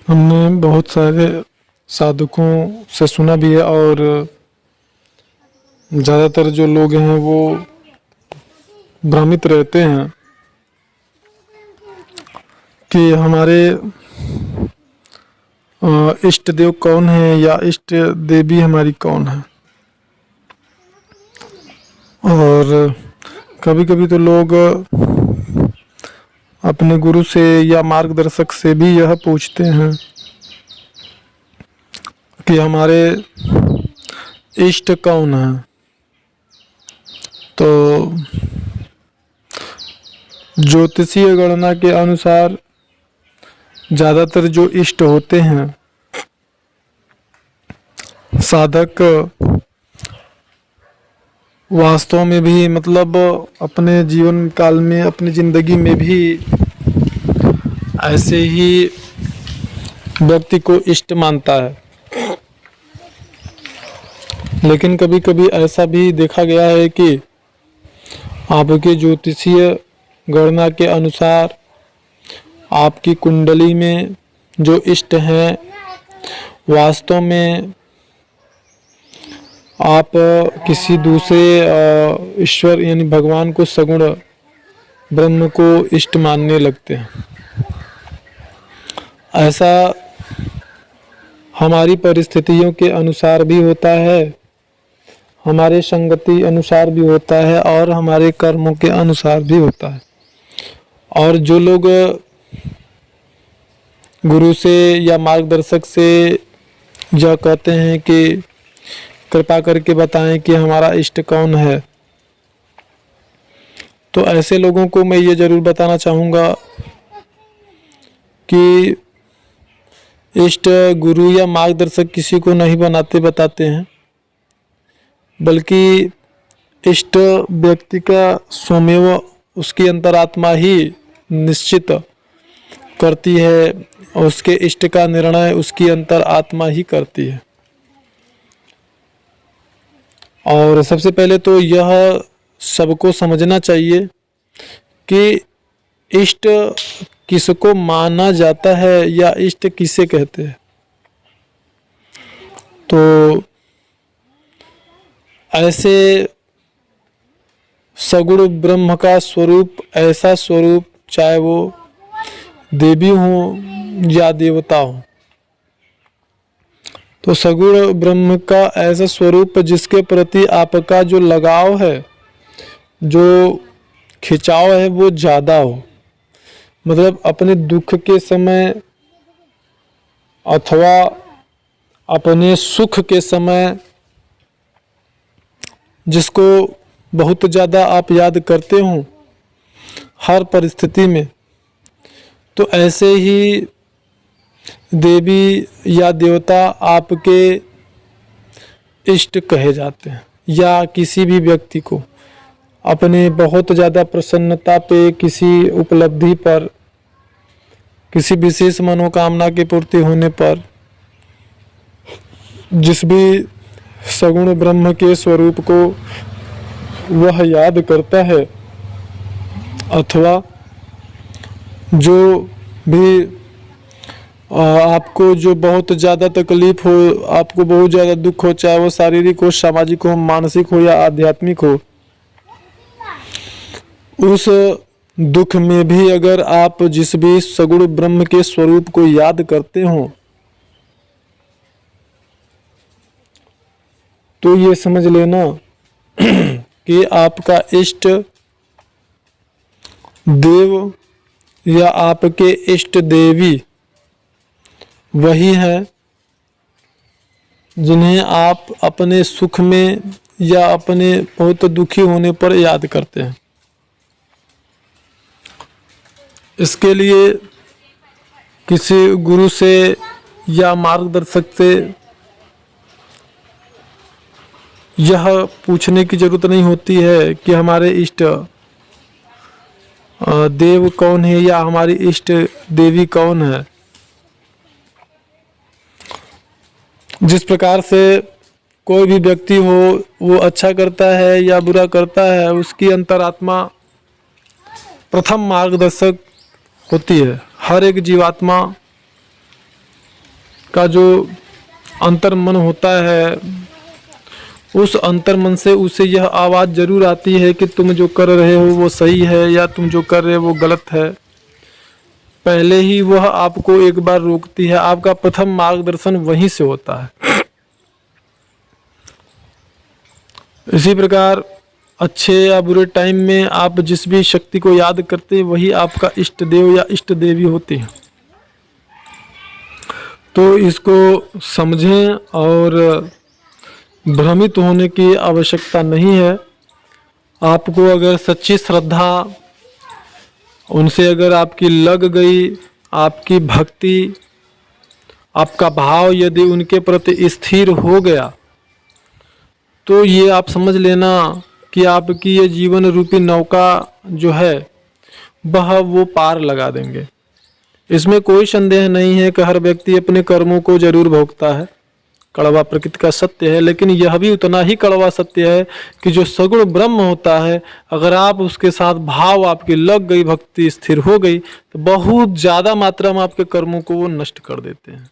हमने बहुत सारे साधकों से सुना भी है और ज़्यादातर जो लोग हैं वो भ्रमित रहते हैं कि हमारे इष्ट देव कौन है या इष्ट देवी हमारी कौन है। और कभी कभी तो लोग अपने गुरु से या मार्गदर्शक से भी यह पूछते हैं कि हमारे इष्ट कौन है। तो ज्योतिषीय गणना के अनुसार ज़्यादातर जो इष्ट होते हैं साधक वास्तव में भी मतलब अपने जीवन काल में अपनी ज़िंदगी में भी ऐसे ही व्यक्ति को इष्ट मानता है। लेकिन कभी कभी ऐसा भी देखा गया है कि आपके ज्योतिषीय गणना के अनुसार आपकी कुंडली में जो इष्ट हैं वास्तव में आप किसी दूसरे ईश्वर यानी भगवान को सगुण ब्रह्म को इष्ट मानने लगते हैं। ऐसा हमारी परिस्थितियों के अनुसार भी होता है, हमारे संगति अनुसार भी होता है और हमारे कर्मों के अनुसार भी होता है। और जो लोग गुरु से या मार्गदर्शक से यह कहते हैं कि कृपा करके बताएं कि हमारा इष्ट कौन है, तो ऐसे लोगों को मैं ये ज़रूर बताना चाहूँगा कि इष्ट गुरु या मार्गदर्शक किसी को नहीं बनाते बताते हैं, बल्कि इष्ट व्यक्ति का स्वमेव उसकी अंतरात्मा ही निश्चित करती है और उसके इष्ट का निर्णय उसकी अंतरात्मा ही करती है। और सबसे पहले तो यह सबको समझना चाहिए कि इष्ट किसको माना जाता है या इष्ट किसे कहते हैं। तो ऐसे सगुण ब्रह्म का स्वरूप ऐसा स्वरूप चाहे वो देवी हो या देवता हो, तो सगुण ब्रह्म का ऐसा स्वरूप जिसके प्रति आपका जो लगाव है, जो खिंचाव है वो ज़्यादा हो। मतलब अपने दुख के समय अथवा अपने सुख के समय जिसको बहुत ज़्यादा आप याद करते हो हर परिस्थिति में, तो ऐसे ही देवी या देवता आपके इष्ट कहे जाते हैं। या किसी भी व्यक्ति को अपने बहुत ज़्यादा प्रसन्नता पे, किसी उपलब्धि पर, किसी विशेष मनोकामना की पूर्ति होने पर जिस भी सगुण ब्रह्म के स्वरूप को वह याद करता है अथवा जो भी आपको जो बहुत ज़्यादा तकलीफ हो, आपको बहुत ज़्यादा दुख हो, चाहे वो शारीरिक हो, सामाजिक हो, मानसिक हो या आध्यात्मिक हो, उस दुख में भी अगर आप जिस भी सगुण ब्रह्म के स्वरूप को याद करते हो तो ये समझ लेना कि आपका इष्ट देव या आपके इष्ट देवी वही है जिन्हें आप अपने सुख में या अपने बहुत दुखी होने पर याद करते हैं। इसके लिए किसी गुरु से या मार्गदर्शक से यह पूछने की जरूरत नहीं होती है कि हमारे इष्ट देव कौन है या हमारी इष्ट देवी कौन है। जिस प्रकार से कोई भी व्यक्ति हो वो अच्छा करता है या बुरा करता है, उसकी अंतरात्मा प्रथम मार्गदर्शक होती है। हर एक जीवात्मा का जो अंतर्मन होता है, उस अंतर्मन से उसे यह आवाज़ जरूर आती है कि तुम जो कर रहे हो वो सही है या तुम जो कर रहे हो वो गलत है। पहले ही वह आपको एक बार रोकती है। आपका प्रथम मार्गदर्शन वहीं से होता है। इसी प्रकार अच्छे या बुरे टाइम में आप जिस भी शक्ति को याद करते हैं वही आपका इष्ट देव या इष्ट देवी होते हैं। तो इसको समझें और भ्रमित होने की आवश्यकता नहीं है। आपको अगर सच्ची श्रद्धा उनसे अगर आपकी लग गई, आपकी भक्ति, आपका भाव यदि उनके प्रति स्थिर हो गया, तो ये आप समझ लेना कि आपकी ये जीवन रूपी नौका जो है वह वो पार लगा देंगे। इसमें कोई संदेह नहीं है कि हर व्यक्ति अपने कर्मों को जरूर भोगता है, कड़वा प्रकृति का सत्य है। लेकिन यह भी उतना ही कड़वा सत्य है कि जो सगुण ब्रह्म होता है, अगर आप उसके साथ भाव आपकी लग गई, भक्ति स्थिर हो गई, तो बहुत ज़्यादा मात्रा में आपके कर्मों को वो नष्ट कर देते हैं।